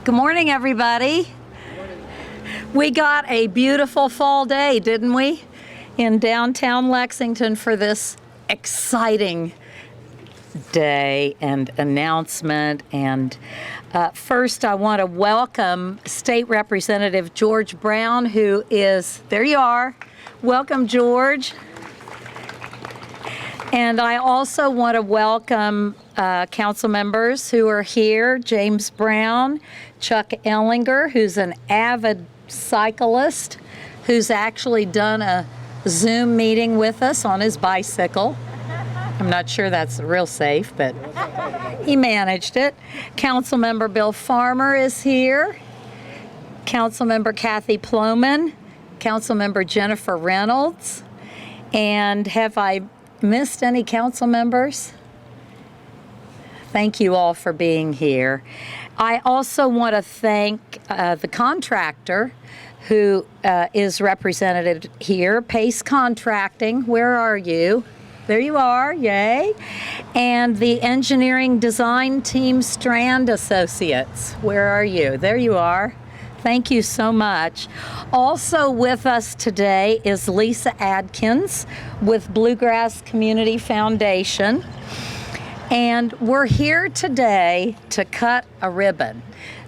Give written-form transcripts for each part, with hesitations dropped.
Good morning, everybody. We got a beautiful fall day, didn't we, in downtown Lexington for this exciting day and announcement. And first, I want to welcome State Representative George Brown, who is, there you are. Welcome, George. And I also want to welcome council members who are here, James Brown, Chuck Ellinger, who's an avid cyclist, who's actually done a Zoom meeting with us on his bicycle. I'm not sure that's real safe, but he managed it. Councilmember Bill Farmer is here. Councilmember Kathy Ploman, Councilmember Jennifer Reynolds. And have I missed any council members? Thank you all for being here. I also want to thank the contractor who is represented here, Pace Contracting. Where are you? There you are, yay. And the engineering design team, Strand Associates. Where are you? There you are. Thank you so much. Also with us today is Lisa Adkins with Bluegrass Community Foundation. And we're here today to cut a ribbon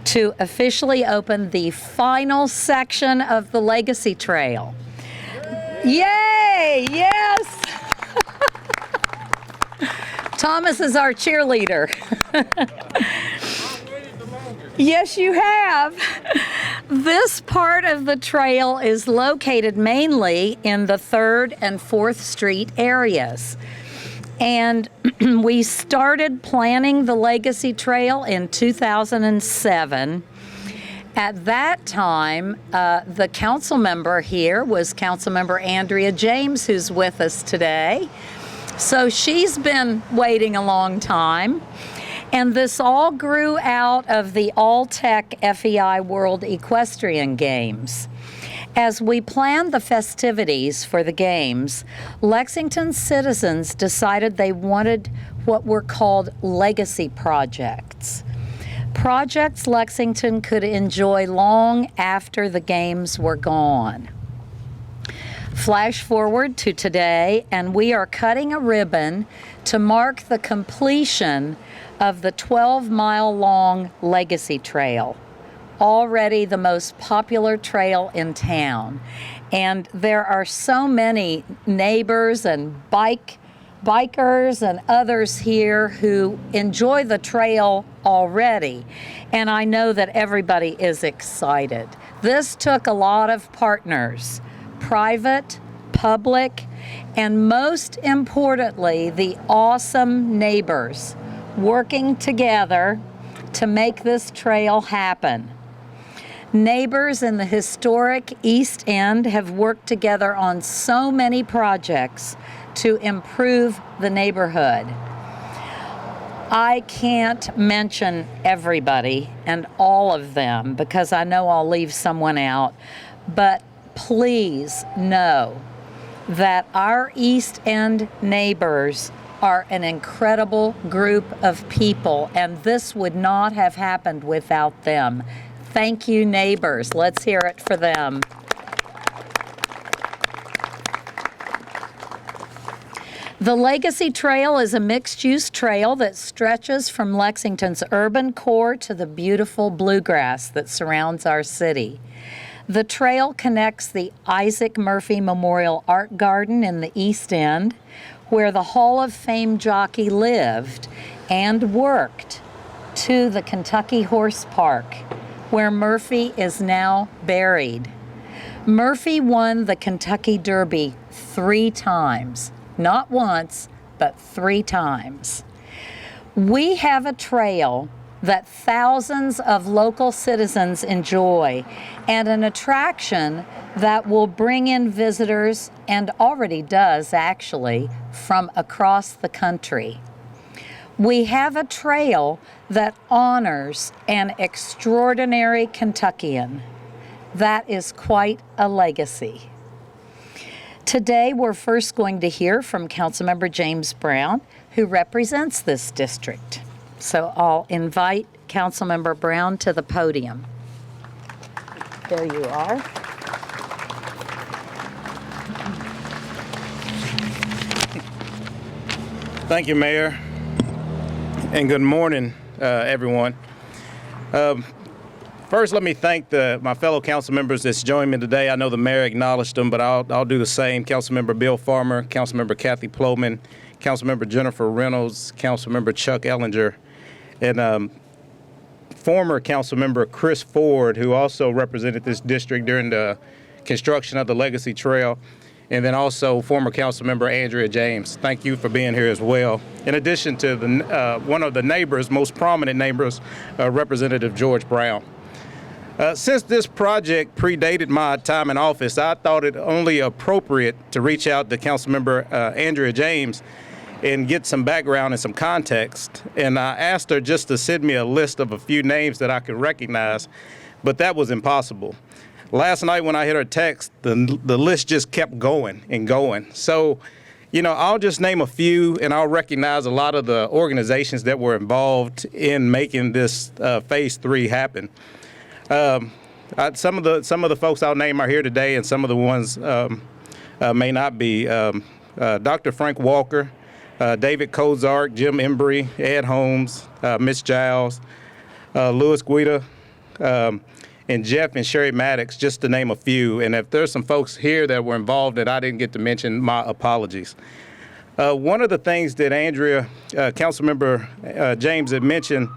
to officially open the final section of the Legacy Trail. Yay! Yes! Thomas is our cheerleader. Yes, you have. This part of the trail is located mainly in the 3rd and 4th Street areas. And we started planning the Legacy Trail in 2007. At that time, the council member here was Councilmember Andrea James, who's with us today. So she's been waiting a long time. And this all grew out of the All-Tech FEI World Equestrian Games. As we planned the festivities for the games, Lexington citizens decided they wanted what were called legacy projects. Projects Lexington could enjoy long after the games were gone. Flash forward to today, and we are cutting a ribbon to mark the completion of the 12-mile-long Legacy Trail, already the most popular trail in town. And there are so many neighbors and bikers and others here who enjoy the trail already. And I know that everybody is excited. This took a lot of partners, private, public, and most importantly, the awesome neighbors working together to make this trail happen. Neighbors in the historic East End have worked together on so many projects to improve the neighborhood. I can't mention everybody and all of them because I know I'll leave someone out, but please know that our East End neighbors are an incredible group of people, and this would not have happened without them. Thank you, neighbors. Let's hear it for them. The Legacy Trail is a mixed-use trail that stretches from Lexington's urban core to the beautiful Bluegrass that surrounds our city. The trail connects the Isaac Murphy Memorial Art Garden in the East End, where the Hall of Fame jockey lived and worked, to the Kentucky Horse Park, where Murphy is now buried. Murphy won the Kentucky Derby 3 times, not once, but 3 times. We have a trail that thousands of local citizens enjoy, and an attraction that will bring in visitors, and already does actually, from across the country. We have a trail that honors an extraordinary Kentuckian. That is quite a legacy. Today, we're first going to hear from Councilmember James Brown, who represents this district. So I'll invite Councilmember Brown to the podium. There you are. Thank you, Mayor, and good morning, everyone. First, let me thank my fellow council members that's joined me today. I know the mayor acknowledged them, but I'll do the same. Councilmember Bill Farmer, Councilmember Kathy Ploman, Councilmember Jennifer Reynolds, Councilmember Chuck Ellinger, and former Councilmember Chris Ford, who also represented this district during the construction of the Legacy Trail, and then also former Councilmember Andrea James. Thank you for being here as well. In addition to one of the neighbors, most prominent neighbors, Representative George Brown. Since this project predated my time in office, I thought it only appropriate to reach out to Councilmember Andrea James and get some background and some context. And I asked her just to send me a list of a few names that I could recognize, but that was impossible. Last night when I hit her text, the list just kept going and going. So, I'll just name a few, and I'll recognize a lot of the organizations that were involved in making this Phase 3 happen. Some of the folks I'll name are here today, and some of the ones may not be. Dr. Frank Walker, David Kozark, Jim Embry, Ed Holmes, Miss Giles, Louis Guida, and Jeff and Sherry Maddox, just to name a few. And if there's some folks here that were involved that I didn't get to mention, my apologies. One of the things that Andrea, Councilmember James had mentioned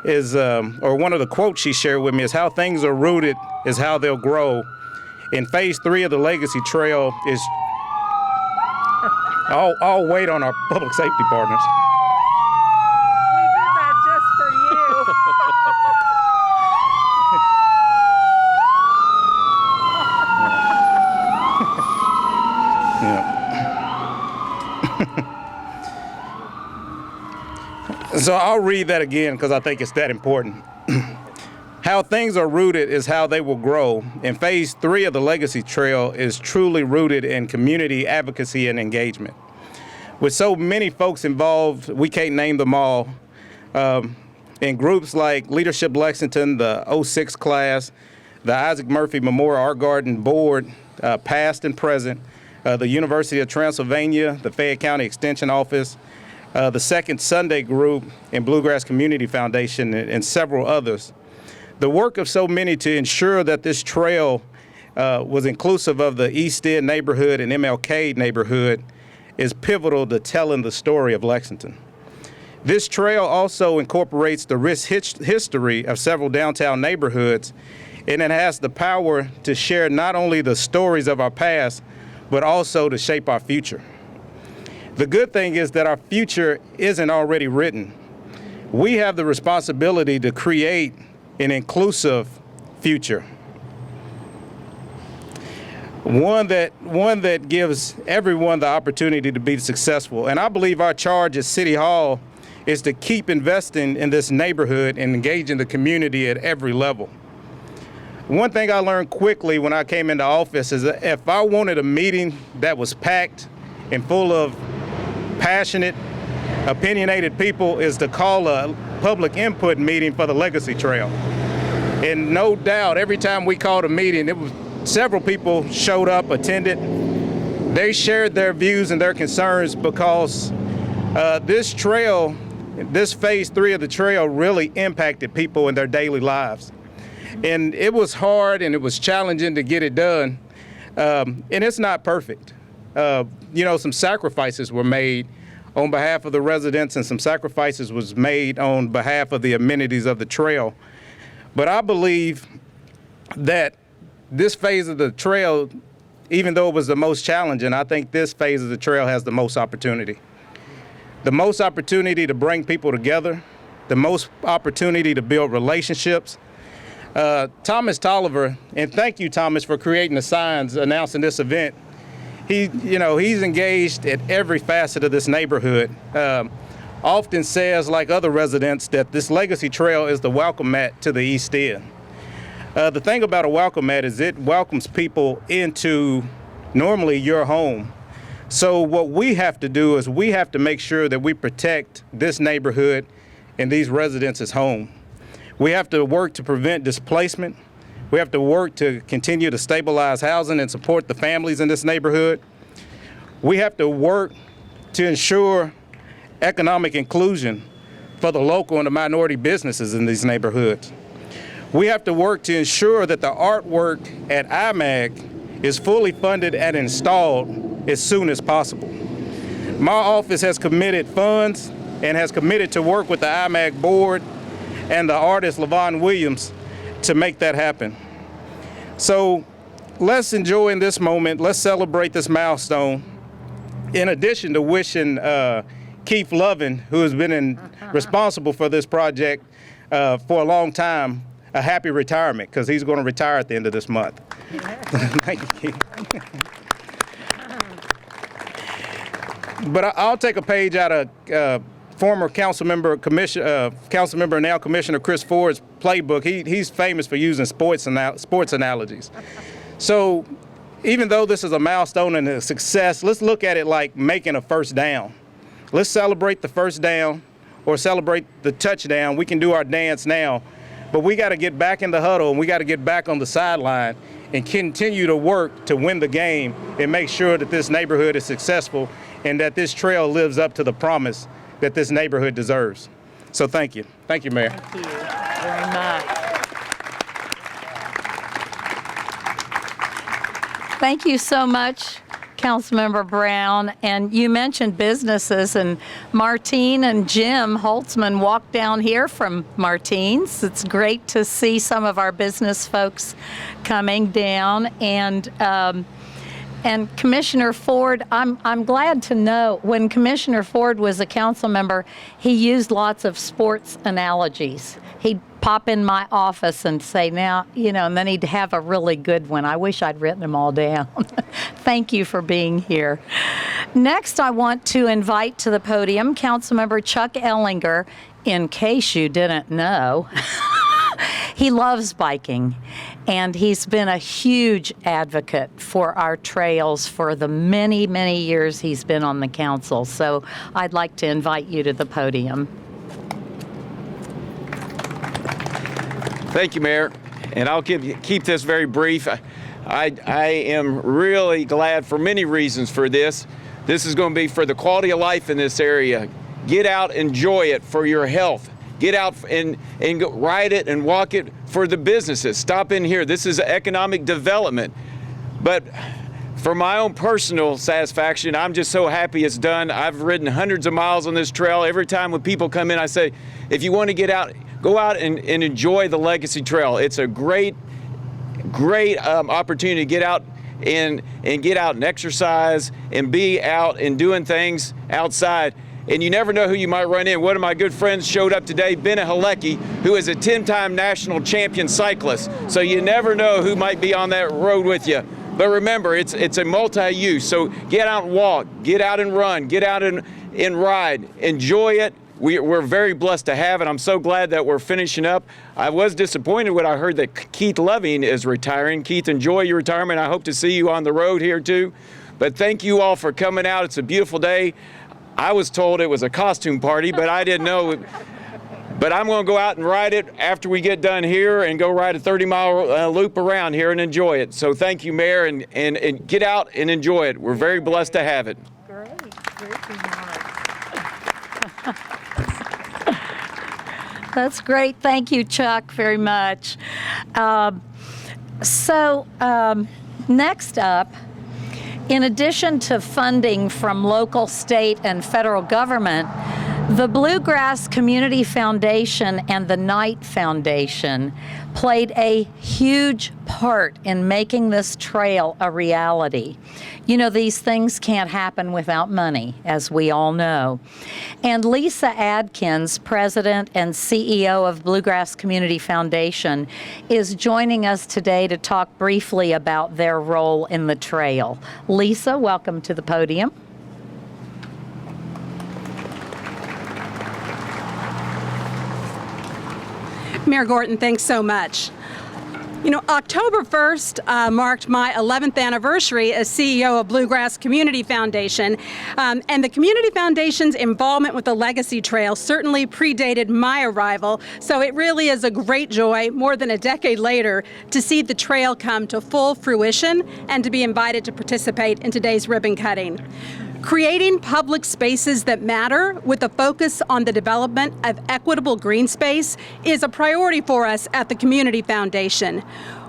is, or one of the quotes she shared with me is, how things are rooted is how they'll grow. In Phase 3 of the Legacy Trail is, I'll wait on our public safety partners. We did that just for you. So I'll read that again because I think it's that important. How things are rooted is how they will grow. And Phase 3 of the Legacy Trail is truly rooted in community advocacy and engagement. With so many folks involved, we can't name them all. In groups like Leadership Lexington, the 06 class, the Isaac Murphy Memorial Art Garden Board, past and present, the University of Transylvania, the Fayette County Extension Office, the Second Sunday Group, and Bluegrass Community Foundation, and several others. The work of so many to ensure that this trail was inclusive of the East End neighborhood and MLK neighborhood is pivotal to telling the story of Lexington. This trail also incorporates the rich history of several downtown neighborhoods, and it has the power to share not only the stories of our past, but also to shape our future. The good thing is that our future isn't already written. We have the responsibility to create an inclusive future. One that gives everyone the opportunity to be successful. And I believe our charge at City Hall is to keep investing in this neighborhood and engaging the community at every level. One thing I learned quickly when I came into office is that if I wanted a meeting that was packed and full of passionate, opinionated people, is to call a public input meeting for the Legacy Trail. And no doubt, every time we called a meeting, several people showed up, attended. They shared their views and their concerns because this trail, this Phase 3 of the trail really impacted people in their daily lives. And it was hard and it was challenging to get it done. And it's not perfect. Some sacrifices were made on behalf of the residents, and some sacrifices was made on behalf of the amenities of the trail. But I believe that this phase of the trail, even though it was the most challenging, I think this phase of the trail has the most opportunity. The most opportunity to bring people together, the most opportunity to build relationships. Thomas Tolliver, and thank you, Thomas, for creating the signs announcing this event. He's engaged at every facet of this neighborhood. Often says, like other residents, that this Legacy Trail is the welcome mat to the East End. The thing about a welcome mat is it welcomes people into normally your home. So what we have to do is we have to make sure that we protect this neighborhood and these residents' home. We have to work to prevent displacement. We have to work to continue to stabilize housing and support the families in this neighborhood. We have to work to ensure economic inclusion for the local and the minority businesses in these neighborhoods. We have to work to ensure that the artwork at IMAG is fully funded and installed as soon as possible. My office has committed funds and has committed to work with the IMAG board and the artist LaVon Williams to make that happen. So let's enjoy in this moment, let's celebrate this milestone. In addition to wishing Keith Lovin, who has been responsible for this project for a long time, a happy retirement, because he's going to retire at the end of this month. Thank you, Keith. But I'll take a page out of former Councilmember and now Commissioner Chris Ford's playbook. He's famous for using sports analogies. So even though this is a milestone and a success, let's look at it like making a first down. Let's celebrate the first down or celebrate the touchdown. We can do our dance now, but we got to get back in the huddle and we got to get back on the sideline and continue to work to win the game and make sure that this neighborhood is successful and that this trail lives up to the promise that this neighborhood deserves. So thank you. Thank you, Mayor. Thank you very much. Thank you so much, Councilmember Brown. And you mentioned businesses, and Martine and Jim Holtzman walked down here from Martine's. It's great to see some of our business folks coming down. And Commissioner Ford, I'm glad to know when Commissioner Ford was a council member, he used lots of sports analogies. He'd pop in my office and say, now, and then he'd have a really good one. I wish I'd written them all down. Thank you for being here. Next, I want to invite to the podium Councilmember Chuck Ellinger. In case you didn't know, he loves biking, and he's been a huge advocate for our trails for the many, many years he's been on the council. So I'd like to invite you to the podium. Thank you, Mayor. And I'll keep this very brief. I am really glad for many reasons for this. This is going to be for the quality of life in this area. Get out, enjoy it for your health. Get out and go ride it and walk it for the businesses. Stop in here. This is economic development. But for my own personal satisfaction, I'm just so happy it's done. I've ridden hundreds of miles on this trail. Every time when people come in, I say, if you want to get out, go out and enjoy the Legacy Trail. It's a great opportunity to get out and get out and exercise and be out and doing things outside. And you never know who you might run in. One of my good friends showed up today, Ben Halecki, who is a 10-time national champion cyclist. So you never know who might be on that road with you. But remember, it's a multi-use. So get out and walk, get out and run, get out and ride, enjoy it. We're very blessed to have it. I'm so glad that we're finishing up. I was disappointed when I heard that Keith Loving is retiring. Keith, enjoy your retirement. I hope to see you on the road here too. But thank you all for coming out. It's a beautiful day. I was told it was a costume party, but I didn't know. But I'm going to go out and ride it after we get done here and go ride a 30-mile loop around here and enjoy it. So thank you, Mayor, and get out and enjoy it. We're very blessed to have it. Great. Great remarks. That's great. Thank you, Chuck, very much. Next up, in addition to funding from local, state, and federal government, the Bluegrass Community Foundation and the Knight Foundation played a huge part in making this trail a reality. These things can't happen without money, as we all know. And Lisa Adkins, President and CEO of Bluegrass Community Foundation, is joining us today to talk briefly about their role in the trail. Lisa, welcome to the podium. Mayor Gorton, thanks so much. You know, October 1st marked my 11th anniversary as CEO of Bluegrass Community Foundation, and the Community Foundation's involvement with the Legacy Trail certainly predated my arrival, so it really is a great joy, more than a decade later, to see the trail come to full fruition and to be invited to participate in today's ribbon cutting. Creating public spaces that matter with a focus on the development of equitable green space is a priority for us at the Community Foundation.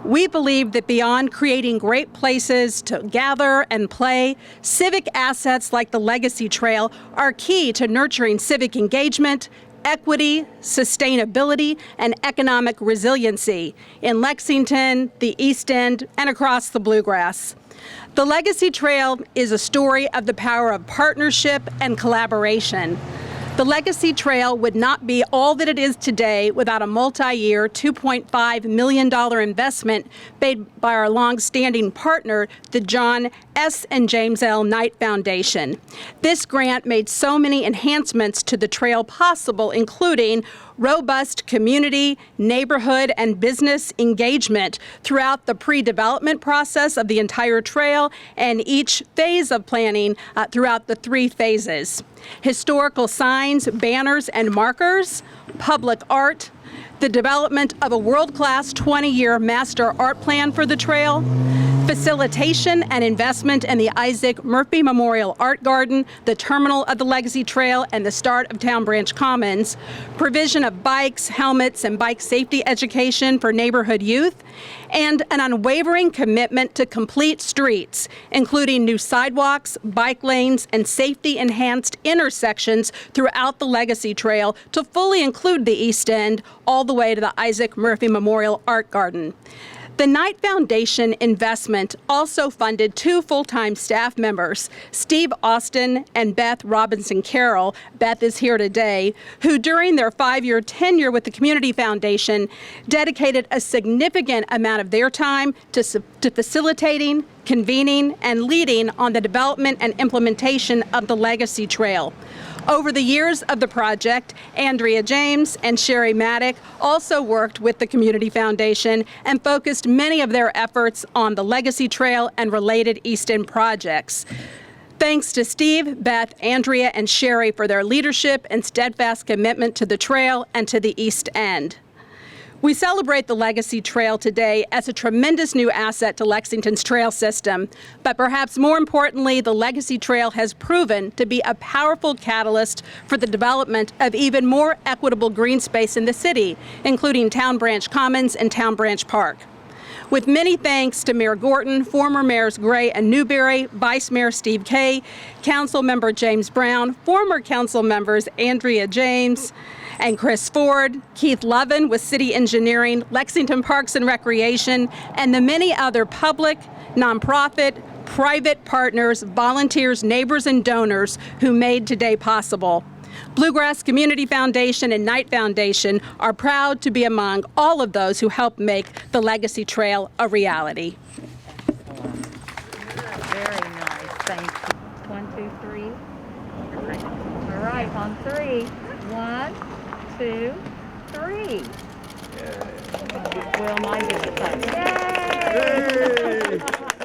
We believe that beyond creating great places to gather and play, civic assets like the Legacy Trail are key to nurturing civic engagement, equity, sustainability, and economic resiliency in Lexington, the East End, and across the Bluegrass. The Legacy Trail is a story of the power of partnership and collaboration. The Legacy Trail would not be all that it is today without a multi-year $2.5 million investment made by our long-standing partner, the John S. and James L. Knight Foundation. This grant made so many enhancements to the trail possible, including robust community, neighborhood, and business engagement throughout the pre-development process of the entire trail and each phase of planning throughout the 3 phases. Historical signs, banners, and markers, public art, the development of a world-class 20-year master art plan for the trail, facilitation and investment in the Isaac Murphy Memorial Art Garden, the terminal of the Legacy Trail, and the start of Town Branch Commons, provision of bikes, helmets, and bike safety education for neighborhood youth, and an unwavering commitment to complete streets, including new sidewalks, bike lanes, and safety-enhanced intersections throughout the Legacy Trail to fully include the East End all the way to the Isaac Murphy Memorial Art Garden. The Knight Foundation investment also funded 2 full-time staff members, Steve Austin and Beth Robinson Carroll. Beth is here today, who during their 5-year tenure with the Community Foundation dedicated a significant amount of their time to facilitating, convening, and leading on the development and implementation of the Legacy Trail. Over the years of the project, Andrea James and Sherry Maddock also worked with the Community Foundation and focused many of their efforts on the Legacy Trail and related East End projects. Thanks to Steve, Beth, Andrea, and Sherry for their leadership and steadfast commitment to the trail and to the East End. We celebrate the Legacy Trail today as a tremendous new asset to Lexington's trail system, but perhaps more importantly, the Legacy Trail has proven to be a powerful catalyst for the development of even more equitable green space in the city, including Town Branch Commons and Town Branch Park. With many thanks to Mayor Gorton, former Mayors Gray and Newberry, Vice Mayor Steve Kay, Councilmember James Brown, former council members Andrea James and Chris Ford, Keith Lovin with City Engineering, Lexington Parks and Recreation, and the many other public, nonprofit, private partners, volunteers, neighbors, and donors who made today possible. Bluegrass Community Foundation and Knight Foundation are proud to be among all of those who helped make the Legacy Trail a reality. Very nice, thank you. 1, 2, 3. All right, on 3. 1, 2, 3. Will, mine did the same. Yay!